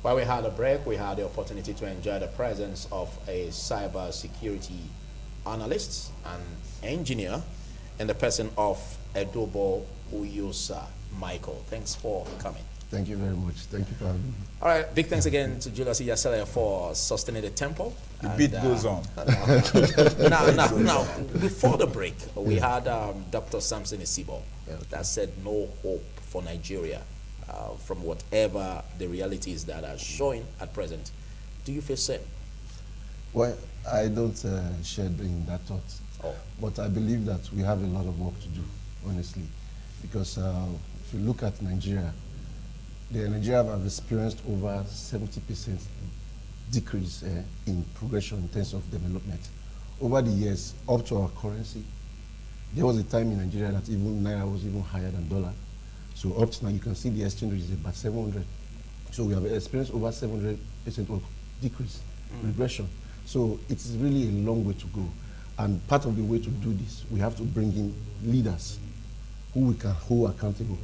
While we had a break, we had the opportunity to enjoy the presence of a cyber security analyst and engineer in the person of Edobo Uyosa Michael. Thanks for coming. Thank you very much. Thank you for having me. All right, big thanks again to Julius Iyasele for sustaining the tempo. The beat goes on. Now, before the break, we had Dr. Samson Isibo that said no hope for Nigeria from whatever the realities that are showing at present. Do you feel same? Well, I don't share in that thought. Oh. But I believe that we have a lot of work to do, honestly. Because if you look at Nigeria, Nigeria have experienced over 70% decrease in progression in terms of development. Over the years, up to our currency, there was a time in Nigeria that even Naira was even higher than dollar. So up to now, you can see the exchange rate is about 700. So we have experienced over 700% of decrease, regression. So it is really a long way to go. And part of the way to do this, we have to bring in leaders who we can hold accountable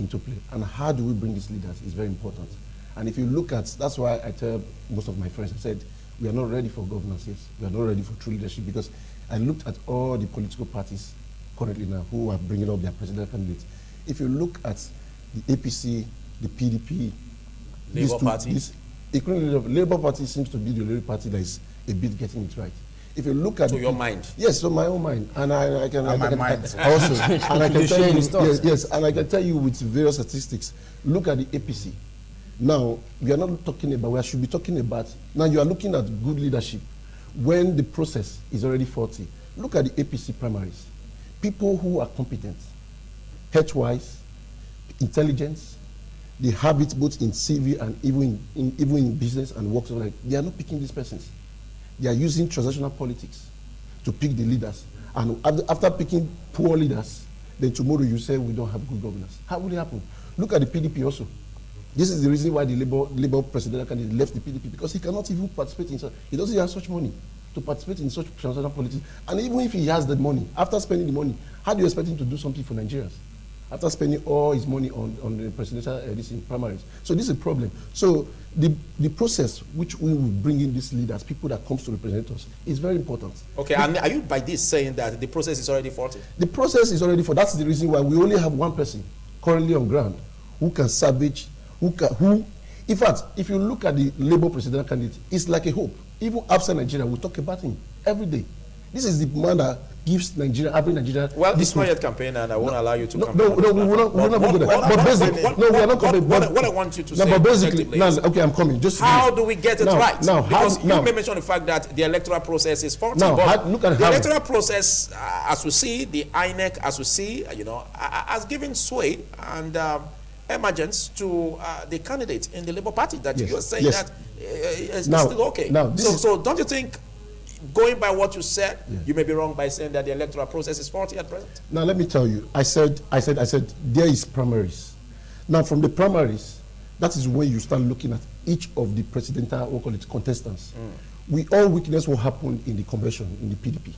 into play. And how do we bring these leaders is very important. And if you look at, that's why I tell most of my friends, I said, we are not ready for governance yet. We are not ready for true leadership, because I looked at all the political parties currently now who are bringing up their presidential candidates. If you look at the APC, the PDP, Labour Party. Labour Party seems to be the only party that is a bit getting it right. If you look at your mind, yes, so my own mind, and I can also, and I can tell you, yes, and I can tell you with various statistics. Look at the APC. Now we are not talking about. We should be talking about. Now you are looking at good leadership when the process is already faulty. Look at the APC primaries. People who are competent, health-wise, intelligence, they have it both in CV and even in business and work. Like they are not picking these persons. They are using transactional politics to pick the leaders. And after picking poor leaders, then tomorrow you say we don't have good governance. How will it happen? Look at the PDP also. This is the reason why the Labour presidential candidate left the PDP, because he cannot even participate in such, he doesn't have such money to participate in such transactional politics. And even if he has that money, after spending the money, how do you expect him to do something for Nigerians? After spending all his money on the presidential primaries. So this is a problem. So the process which we will bring in these leaders, people that comes to represent us, is very important. Okay, and are you by this saying that the process is already faulty? The process is already faulty. That's the reason why we only have one person currently on ground who can salvage, in fact, if you look at the Labour presidential candidate, it's like a hope. Even outside Nigeria, we talk about him every day. This is the man that gives Nigeria, every Nigeria. Well, this is not yet campaign, and I won't allow you to campaign. No, we will not go there. But basically, no, we are not campaigning. What I want you to say, but basically, okay, I'm coming. Just how do we get it right? Because you may mention the fact that the electoral process is faulty. But look at the electoral process, as we see, the INEC, as we see, has given sway and emergence to the candidate in the Labour Party that you are saying that is still okay. So don't you think, going by what you said, you may be wrong by saying that the electoral process is faulty at present? Now let me tell you, I said there is primaries. Now from the primaries, that is when you start looking at each of the presidential, we'll call it contestants. We all witnessed what happened in the convention in the PDP.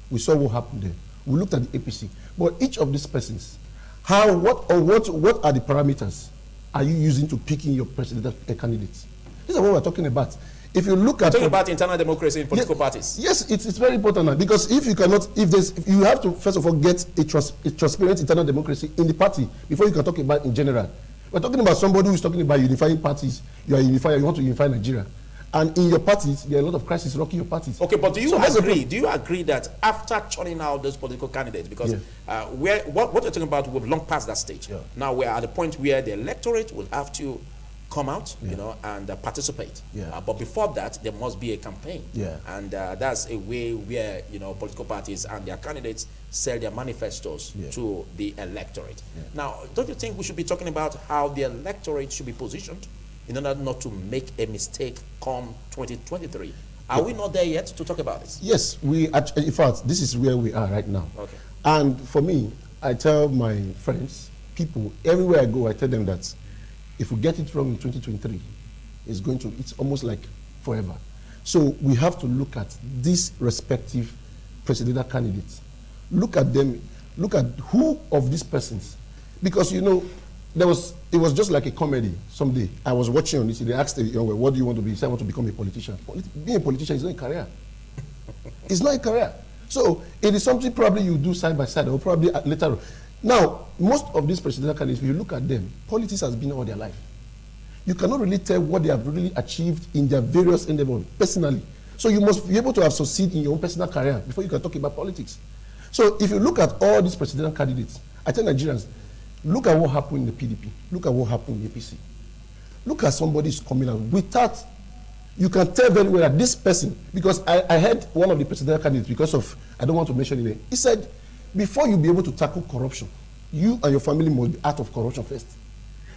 We saw what happened there. We looked at the APC. But each of these persons, what are the parameters are you using to pick in your presidential candidates? This is what we're talking about. If you look at talking about internal democracy in political parties. Yes, it's very important now, because if you cannot, if you have to first of all get a transparent internal democracy in the party before you can talk about in general. We're talking about somebody who's talking about unifying parties. You are unified. You want to unify Nigeria, and in your parties there are a lot of crises rocking your parties. Okay, but do you agree? Do you agree that after churning out those political candidates, because what you're talking about, we've long past that stage. Now we're at the point where the electorate will have to come out, and participate. But before that, there must be a campaign. And that's a way where, political parties and their candidates sell their manifestos to the electorate. Now, don't you think we should be talking about how the electorate should be positioned in order not to make a mistake come 2023? Are we not there yet to talk about this? Yes, in fact, this is where we are right now. Okay. And for me, I tell my friends, people, everywhere I go, I tell them that if we get it wrong in 2023, it's almost like forever. So we have to look at these respective presidential candidates. Look at them, look at who of these persons. Because, it was just like a comedy. Someday I was watching on this. They asked the young boy, "What do you want to be?" He said, "I want to become a politician." Being a politician is not a career. It's not a career. So it is something probably you do side by side, or probably later on. Now, most of these presidential candidates, if you look at them, politics has been all their life. You cannot really tell what they have really achieved in their various endeavors personally. So you must be able to have succeeded in your own personal career before you can talk about politics. So if you look at all these presidential candidates, I tell Nigerians, look at what happened in the PDP. Look at what happened in the APC. Look at somebody who's coming out without, you can tell very well that this person, because I heard one of the presidential candidates, because of, I don't want to mention his name, he said, before you be able to tackle corruption, you and your family must be out of corruption first.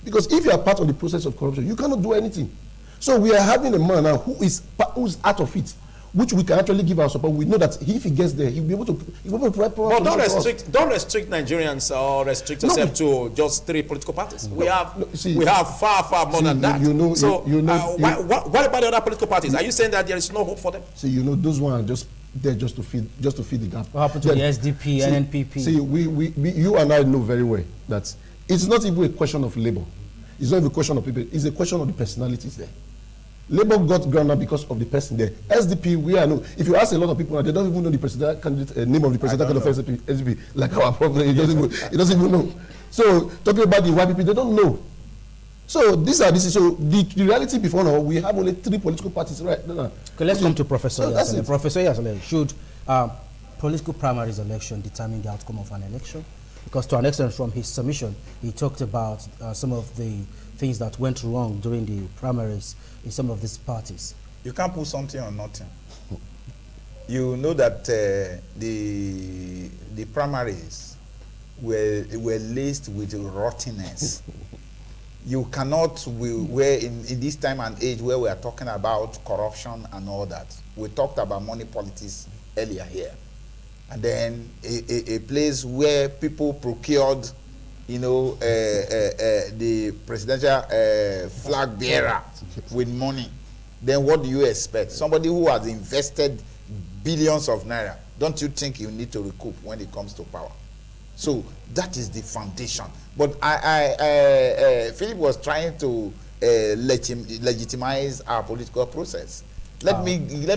Because if you are part of the process of corruption, you cannot do anything. So we are having a man now who's out of it, which we can actually give our support. We know that if he gets there, he'll be able to provide. But don't restrict Nigerians or restrict yourself to just 3 political parties. We have far more than that. What about the other political parties? Are you saying that there is no hope for them? See, those ones are just there just to feed the gap. What happened to the SDP, NNPP? See, we you and I know very well that it's not even a question of labor. It's not even a question of people. It's a question of the personalities there. Labour got grounded because of the person there. SDP, we are no. If you ask a lot of people, they don't even know the president candidate name of the president candidate of SDP. Like our problem, he doesn't even know. So talking about the YPP, they don't know. So these are this. So the reality before now, we have only 3 political parties right now. Okay, let's come to Professor Yasale. Professor Yasale, should political primaries election determine the outcome of an election? Because to an extent, from his submission, he talked about some of the things that went wrong during the primaries in some of these parties. You can't put something on nothing. You know that the primaries were laced with rottenness. You cannot, where in this time and age where we are talking about corruption and all that. We talked about money politics earlier here. And then a place where people procured, the presidential flag bearer with money. Then what do you expect? Somebody who has invested billions of naira, don't you think you need to recoup when it comes to power? So that is the foundation. But Philip was trying to legitimize our political process. Let me give a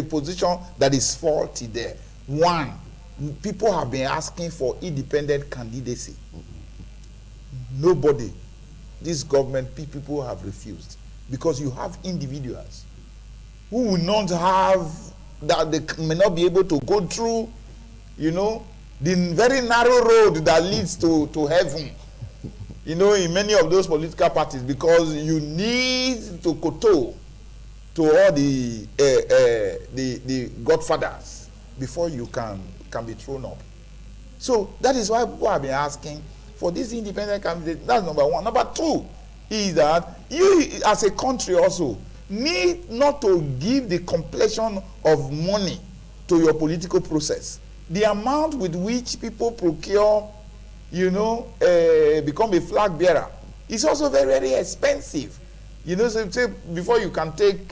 position that is faulty there. One, people have been asking for independent candidacy. Nobody, this government, people have refused because you have individuals who will not have, that they may not be able to go through, the very narrow road that leads to heaven. In many of those political parties, because you need to kowtow to all the godfathers before you can be thrown up. So that is why people have been asking for this independent candidate. That's number one. Number two is that you, as a country, also need not to give the complexion of money to your political process. The amount with which people procure, become a flag bearer, it's also very, very expensive. So say before you can take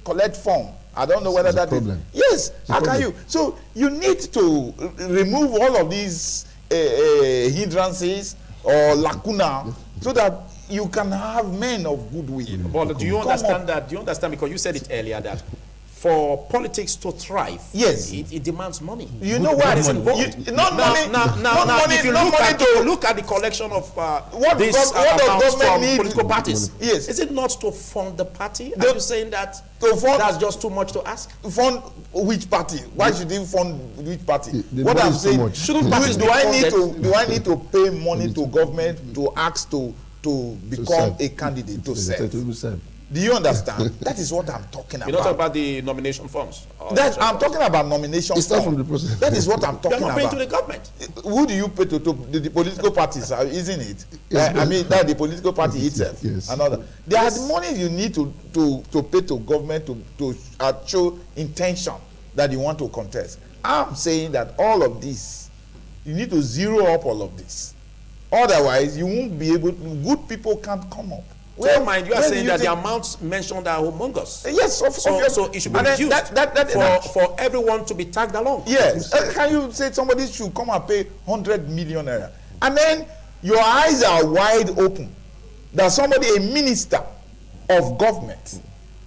collect form, I don't know whether that is. Yes, how can you? So you need to remove all of these hindrances or lacuna so that you can have men of goodwill. But do you understand that? Do you understand, because you said it earlier, that for politics to thrive, yes, it demands money. You know what is involved? If you look at the collection of these amounts from political parties, yes, is it not to fund the party? Are you saying that that's just too much to ask? Fund which party? Why should you fund which party? What I'm saying, shouldn't parties do I need to pay money to government to ask to become a candidate to serve? Do you understand? That is what I'm talking about. You're not talking about the nomination forms. I'm talking about nomination forms. From the process. That is what I'm talking about. You're not paying to the government. Who do you pay to the political parties, isn't it? Yes, that the political party itself. Yes. And other. There are the money you need to pay to government to show intention that you want to contest. I'm saying that all of this, you need to zero up all of this. Otherwise, you won't be able to, good people can't come up. Well, mind you are saying that the amounts mentioned are humongous. Yes, so it should be reduced for everyone to be tagged along. Yes. Can you say somebody should come and pay 100 million naira? And then your eyes are wide open that somebody, a minister of government,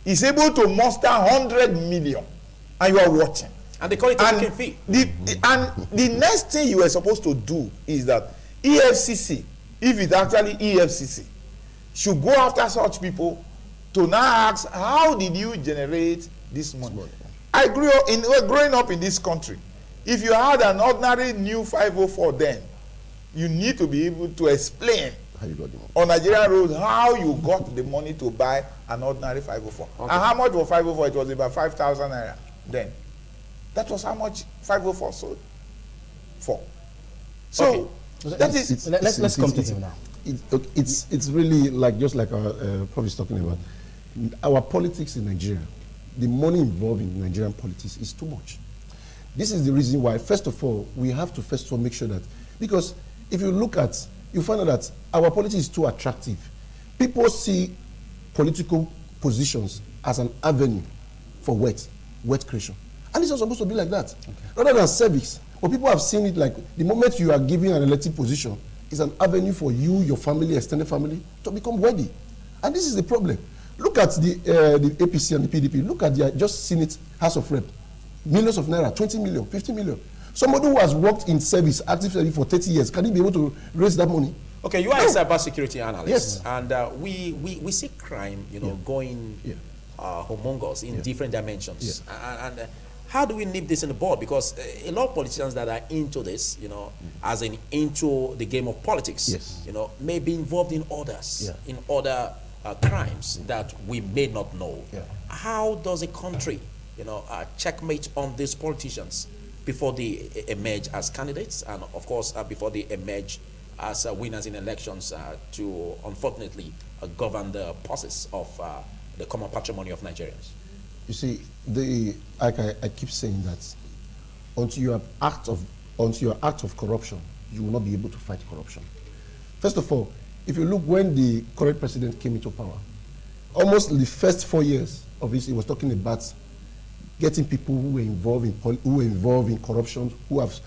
is able to muster 100 million and you are watching. And they call it a booking fee. And the next thing you are supposed to do is that EFCC, if it's actually EFCC, should go after such people to now ask, how did you generate this money? I growing up in this country. If you had an ordinary new 504 then, you need to be able to explain how you got the money on Nigerian roads how you got the money to buy an ordinary 504. Okay. And how much was 504? It was about 5,000 naira then. That was how much 504 sold for. So that is. Let's come to him now. It's really like just like our Prof is talking about. Our politics in Nigeria, the money involved in Nigerian politics is too much. This is the reason why, first of all, we have to first of all make sure that, because if you look at, you find out that our politics is too attractive. People see political positions as an avenue for wealth creation. And it's not supposed to be like that. Okay. Rather than service. But people have seen it like the moment you are given an elected position is an avenue for you, your family, extended family to become wealthy. And this is the problem. Look at the APC and the PDP. Look at their just Senate House of Rep. Millions of naira, 20 million, 50 million. Somebody who has worked in service, active service for 30 years, can he be able to raise that money? Okay, you are a cybersecurity analyst. Yes. And we see crime, going humongous in different dimensions. Yeah. And how do we nip this in the bud? Because a lot of politicians that are into this, as in into the game of politics, may be involved in others, in other crimes that we may not know. Yeah. How does a country, checkmate on these politicians before they emerge as candidates, and of course before they emerge as winners in elections to unfortunately govern the process of the common patrimony of Nigerians? You see, I keep saying that until you act of corruption, you will not be able to fight corruption. First of all, if you look when the current president came into power, almost the first 4 years of this, he was talking about getting people who were involved in corruption, who have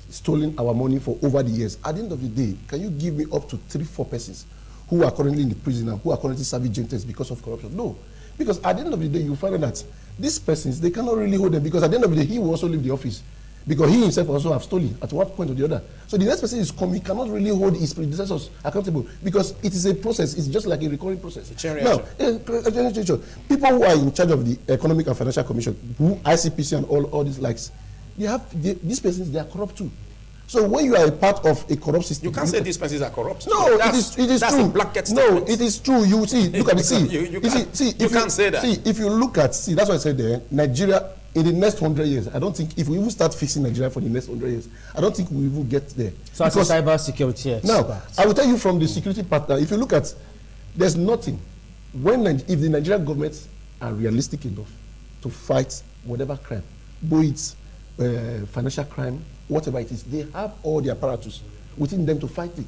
stolen our money for over the years. At the end of the day, can you give me up to 3-4 persons who are currently in the prison and who are currently serving sentences because of corruption? No. Because at the end of the day, you find that these persons, they cannot really hold them, because at the end of the day, he will also leave the office. Because he himself also have stolen at one point or the other. So the next person is coming, he cannot really hold his predecessors accountable, because it is a process. It's just like a recurring process. Now, people who are in charge of the Economic and Financial Commission, who ICPC and all these likes, these persons, they are corrupt too. So when you are a part of a corrupt system, you can't say these persons are corrupt. No, it is true. A blanket statement. No, it is true. You see, look at it. You can't say that. See, if you look at, that's why I said there, Nigeria, in the next 100 years, I don't think, if we even start fixing Nigeria for the next 100 years, I don't think we will get there. So as a cyber security expert. Now, I will tell you from the security partner, if you look at, there's nothing, if the Nigerian government are realistic enough to fight whatever crime, be it financial crime, whatever it is, they have all the apparatus within them to fight it.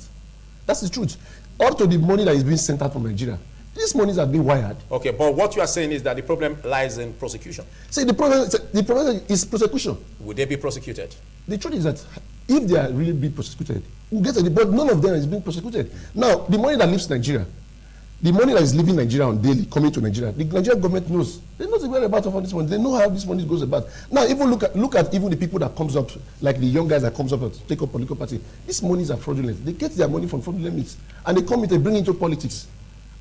That's the truth. Up to the money that is being sent out from Nigeria, these monies have been wired. Okay, but what you are saying is that the problem lies in prosecution. See, the problem is prosecution. Would they be prosecuted? The truth is that if they are really being prosecuted, we'll get to it, but none of them is being prosecuted. Now, the money that leaves Nigeria, the money that is leaving Nigeria on daily, coming to Nigeria, the Nigerian government knows. They know the whereabouts of all this money. They know how this money goes about. Now, even look at even the people that comes up, like the young guys that comes up to take up political party. These monies are fraudulent. They get their money from fraudulent means, and they come in, they bring into politics.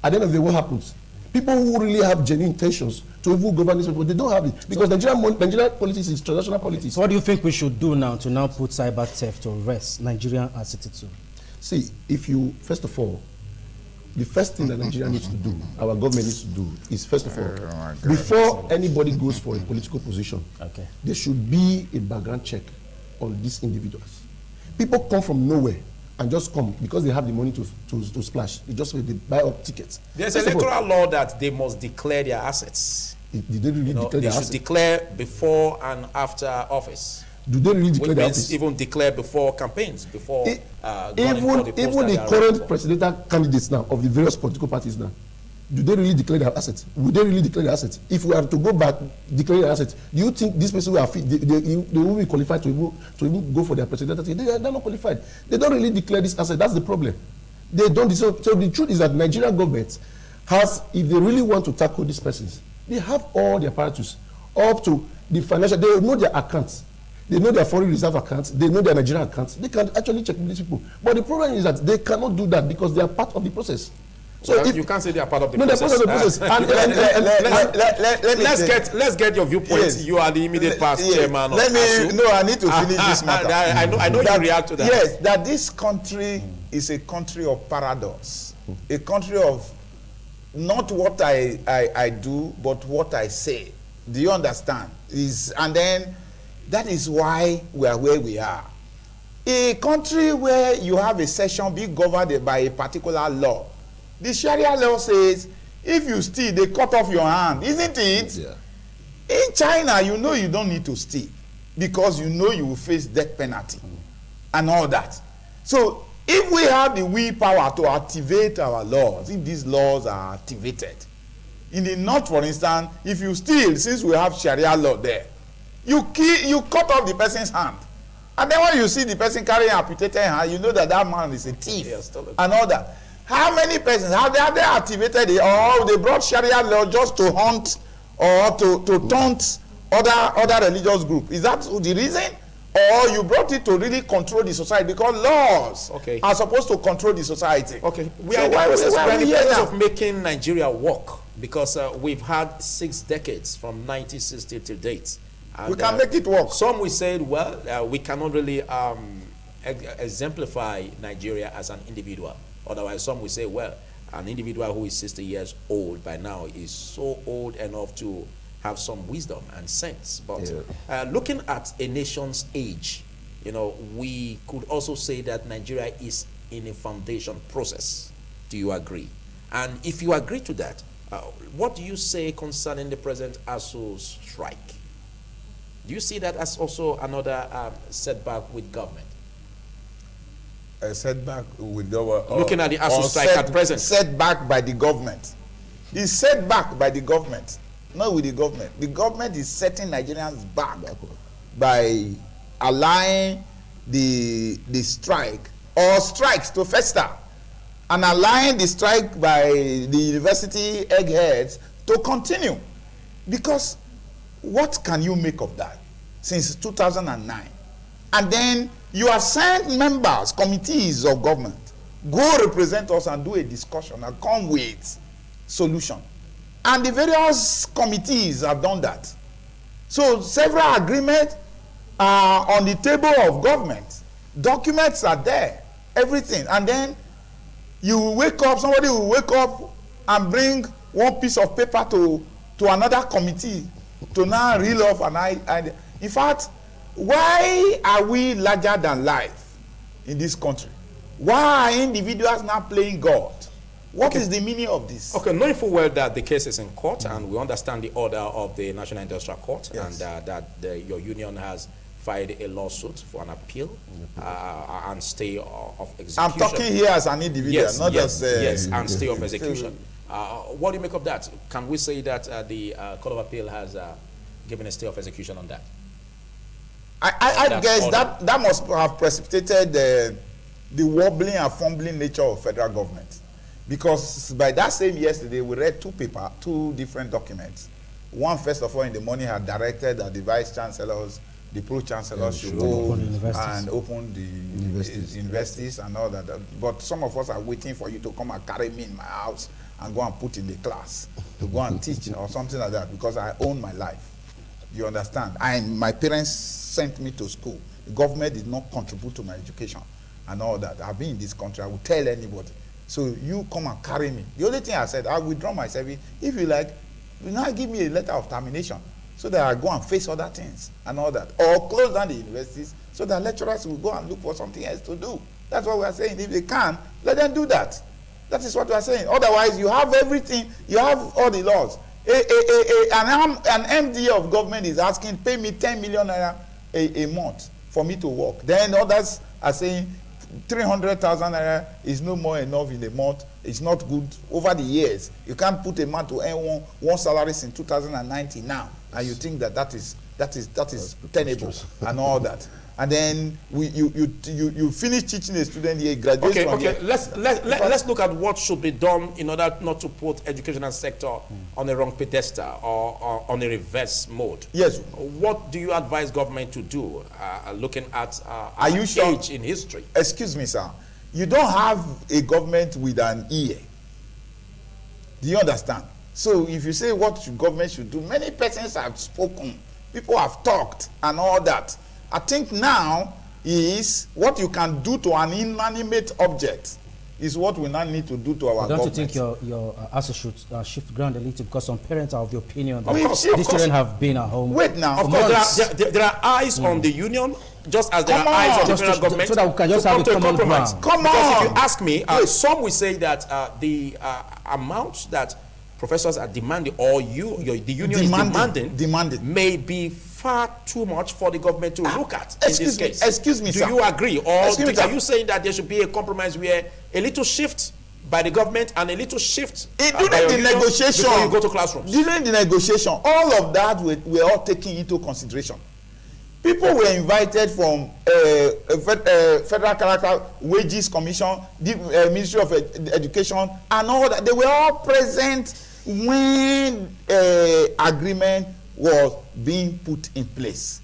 At the end of the day, what happens? People who really have genuine intentions to even govern this people, they don't have it, because Nigerian politics is traditional politics. So what do you think we should do now to put cyber theft to rest, Nigeria as it is? See, if you, first of all, the first thing that Nigeria needs to do, our government needs to do, is first of all, before anybody goes for a political position, there should be a background check on these individuals. People come from nowhere and just come because they have the money to splash. They just they buy up tickets. There's an electoral law that they must declare their assets. Did they really declare their assets? They should declare before and after office. Do they really declare Which their means office? even declare before campaigns, before Even even the current presidential candidates now of the various political parties now, do they really declare their assets? Would they really declare their assets? If we are to go back, declare their assets, do you think these people who are fit, they will be qualified to even go for their presidential? They're not qualified. They don't really declare this asset. That's the problem. They don't. So the truth is that Nigerian government has, if they really want to tackle these persons, they have all the apparatus up to the financial. They know their accounts. They know their foreign reserve accounts. They know their Nigerian accounts. They can actually check these people. But the problem is that they cannot do that because they are part of the process. So well, if you can't say they are part of the process. No, they're part of the process. Let's get your viewpoint. Yes. You are the immediate past chairman. I need to finish this matter. I know you react to that. Yes, that this country is a country of paradox, a country of not what I do, but what I say. Do you understand? And then that is why we are where we are. A country where you have a session being governed by a particular law. The Sharia law says, if you steal, they cut off your hand, isn't it? Yeah. In China, you know you don't need to steal because you know you will face death penalty and all that. So if we have the willpower to activate our laws, if these laws are activated, in the north, for instance, if you steal, since we have Sharia law there, you cut off the person's hand. And then when you see the person carrying an amputated hand, you know that that man is a thief and all that. How many persons have they activated it, or they brought Sharia law just to hunt or to taunt other religious groups? Is that the reason? Or you brought it to really control the society? Because laws are supposed to control the society. Okay, we are in the process of making Nigeria work because we've had 6 decades from 1960 to date. And, we can make it work. Some will say, well, we cannot really exemplify Nigeria as an individual. Otherwise, some will say, well, an individual who is 60 years old by now is so old enough to have some wisdom and sense. But looking at a nation's age, you know, we could also say that Nigeria is in a foundation process. Do you agree? And if you agree to that, what do you say concerning the present ASU strike? Do you see that as also another setback with government? A setback with looking at the ASU strike at present. Setback by the government. It's set back by the government, not with the government. The government is setting Nigerians back by allowing the strike or strikes to fester and allowing the strike by the university eggheads to continue. Because what can you make of that since 2009? And then you have sent members, committees of government, go represent us and do a discussion and come with solution. And the various committees have done that. So several agreements are on the table of government. Documents are there, everything. And then you will wake up, somebody will wake up and bring one piece of paper to another committee to now reel off an idea. In fact, why are we larger than life in this country? Why are individuals now playing God? What is the meaning of this? Okay, knowing full well that the case is in court and we understand the order of the National Industrial Court and that your union has filed a lawsuit for an appeal and stay of execution. I'm talking here as an individual, not as... and stay of execution. What do you make of that? Can we say that the Court of Appeal has given a stay of execution on that? I guess that must have precipitated the wobbling and fumbling nature of federal government. Because by that same yesterday, we read two different documents. One, first of all, in the morning had directed that the vice chancellors, the pro-chancellors should go and open the universities and all that. But some of us are waiting for you to come and carry me in my house and go and put in the class to go and teach or something like that, because I own my life. You understand? And my parents sent me to school. The government did not contribute to my education and all that. I've been in this country. I will tell anybody. So you come and carry me. The only thing I said, I withdraw myself. If you like, you now give me a letter of termination so that I go and face other things and all that. Or close down the universities so that lecturers will go and look for something else to do. That's what we are saying. If they can, let them do that. That is what we are saying. Otherwise, you have everything. You have all the laws. An MD of government is asking, pay me 10 million naira a month for me to work. Then others are saying 300,000 naira is no more enough in a month. It's not good. Over the years, you can't put a man to earn one salary since 2019 now, and you think that is tenable and all that. And then you finish teaching a student here, graduate from here. Let's look at what should be done in order not to put educational sector on a wrong pedestal or on a reverse mode. Yes. What do you advise government to do, looking at Are you sure? age in history? Excuse me, sir. You don't have a government with an ear. Do you understand? So if you say what government should do, many persons have spoken. People have talked and all that. I think now is what you can do to an inanimate object is what we now need to do to our government. Don't you think your ASU should shift ground a little, because some parents are of the opinion that course, these children have been at home? Wait now. Of course, there are eyes on the union, just as there are eyes on the federal government. So that we can just have a common compromise. ground. Because if you ask me, some will say that the amount that professors are demanding, or the union is demanding, may be far too much for the government to look at in this case. Excuse me, do sir. you agree? Or are you saying that there should be a compromise where a little shift by the government and a little shift during the negotiation before you go to classrooms? During the negotiation, all of that were all taken into consideration. People were invited from Federal Character Wages Commission, the Ministry of Education, and all that. They were all present when agreement was being put in place,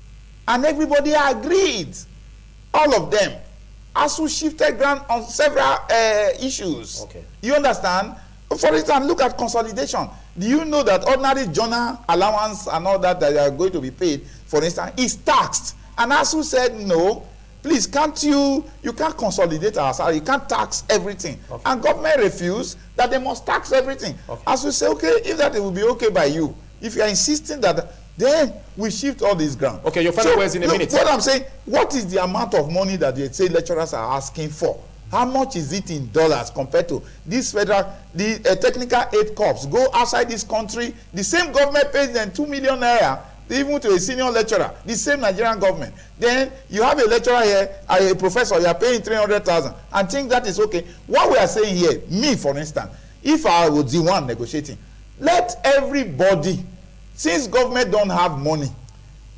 and everybody agreed. All of them. ASU shifted ground on several issues. Okay. You understand? For instance, look at consolidation. Do you know that ordinary journal allowance and all that are going to be paid, for instance, is taxed? And ASU said, no, please, you can't consolidate our salary, you can't tax everything. Okay. And government refused that they must tax everything. Okay. ASU say, okay, if that it will be okay by you. If you are insisting that, then we shift all this ground. Okay, your final words in a minute. What I'm saying, what is the amount of money that they say lecturers are asking for? How much is it in dollars compared to this federal, the technical aid corps go outside this country? The same government pays them 2 million naira, even to a senior lecturer, the same Nigerian government. Then you have a lecturer here, a professor, you are paying 300,000 and think that is okay. What we are saying here, me for instance, if I was the one negotiating, let everybody, since government don't have money,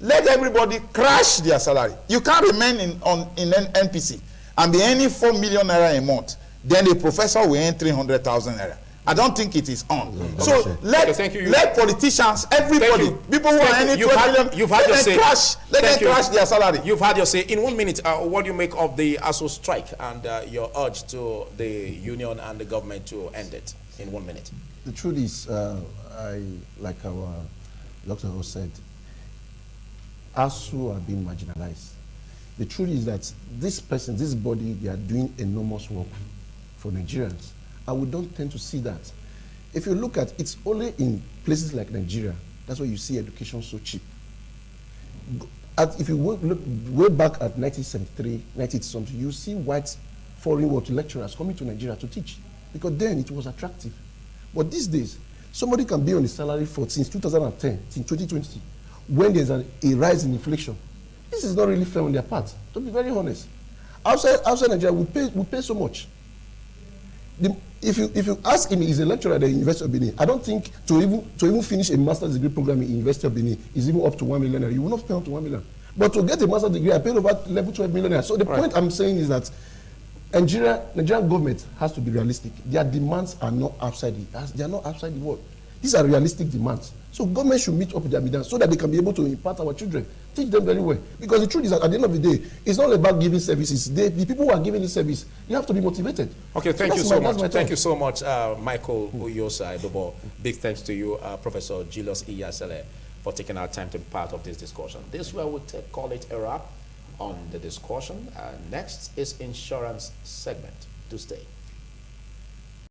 let everybody crash their salary. You can't remain in NPC and be earning 4 million naira a month. Then a professor will earn 300,000 naira. I don't think it is on. So let politicians, everybody, people who are earning 12 million, let them crash their salary. You've had your say. In 1 minute, what do you make of the ASU strike and your urge to the union and the government to end it in 1 minute? The truth is, like our Dr. Ho said, ASU are being marginalized. The truth is that this body, they are doing enormous work for Nigerians. And we don't tend to see that. If you look at, it's only in places like Nigeria, that's why you see education so cheap. If you look way back at 1973, 19something, you see white foreign lecturers coming to Nigeria to teach, because then it was attractive. But these days, somebody can be on a salary since 2010, since 2020, when there's a rise in inflation. This is not really fair on their part, to be very honest. Outside Nigeria, we pay so much. If you ask him, he's a lecturer at the University of Benin. I don't think to even finish a master's degree program in University of Benin is even up to 1 million. You will not pay up to 1 million. But to get a master's degree, I paid over level 12 million. So the point I'm saying is that Nigerian government has to be realistic. Their demands are not outside the world. These are realistic demands. So government should meet up with their demands so that they can be able to impart our children, teach them very well. Because the truth is that at the end of the day, it's not about giving services. The people who are giving the service, you have to be motivated. Okay, thank you so much. Thank you so much, Michael Uyosa Edobo. Big thanks to you, Professor Julius Iyasele, for taking our time to be part of this discussion. This is where we'll call it a wrap on the discussion. Next is insurance segment. To stay.